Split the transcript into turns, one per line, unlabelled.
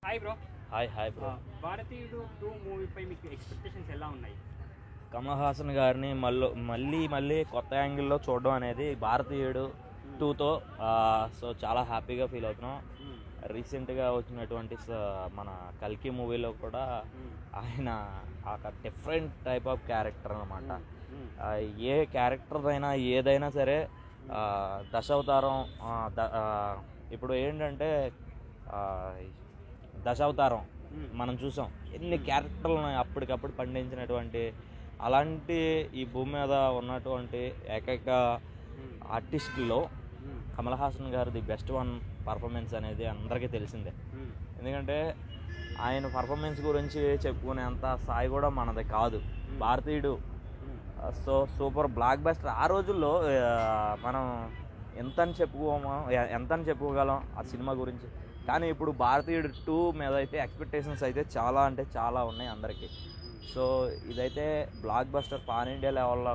Hi bro.
Hi bro.
భారతీయుడు 2 మూవీపై మీకు expectations ఎలా ఉన్నాయి?
కమల్ హాసన్ గారిని మళ్ళీ కొత్త యాంగిల్లో చూడడం అనేది భారతీయుడు 2తో సో చాలా హ్యాపీగా ఫీల్ అవుతున్నాం. రీసెంట్గా వచ్చినటువంటి మన కల్కి మూవీలో కూడా ఆయన ఒక డిఫరెంట్ టైప్ ఆఫ్ క్యారెక్టర్ అనమాట. ఏ క్యారెక్టర్ అయినా ఏదైనా సరే దశావతారం ఇప్పుడు ఏంటంటే దశావతారం మనం చూసాం, ఎన్ని క్యారెక్టర్లను అప్పటికప్పుడు పండించినటువంటి అలాంటి ఈ భూమి మీద ఉన్నటువంటి ఏకైక ఆర్టిస్టులో కమల్ హాసన్ గారు ది బెస్ట్ వన్ పర్ఫార్మెన్స్ అనేది అందరికీ తెలిసిందే. ఎందుకంటే ఆయన పర్ఫార్మెన్స్ గురించి చెప్పుకునేంత స్థాయి కూడా మనది కాదు. భారతీయుడు సో సూపర్ బ్లాక్ బస్టర్. ఆ రోజుల్లో మనం ఎంతని చెప్పుకోగలం ఆ సినిమా గురించి. కానీ ఇప్పుడు భారతీయుడు 2 మీద అయితే ఎక్స్పెక్టేషన్స్ అయితే చాలా అంటే చాలా ఉన్నాయి అందరికీ. సో ఇదైతే బ్లాక్ బస్టర్ పాన్ ఇండియా లెవెల్లో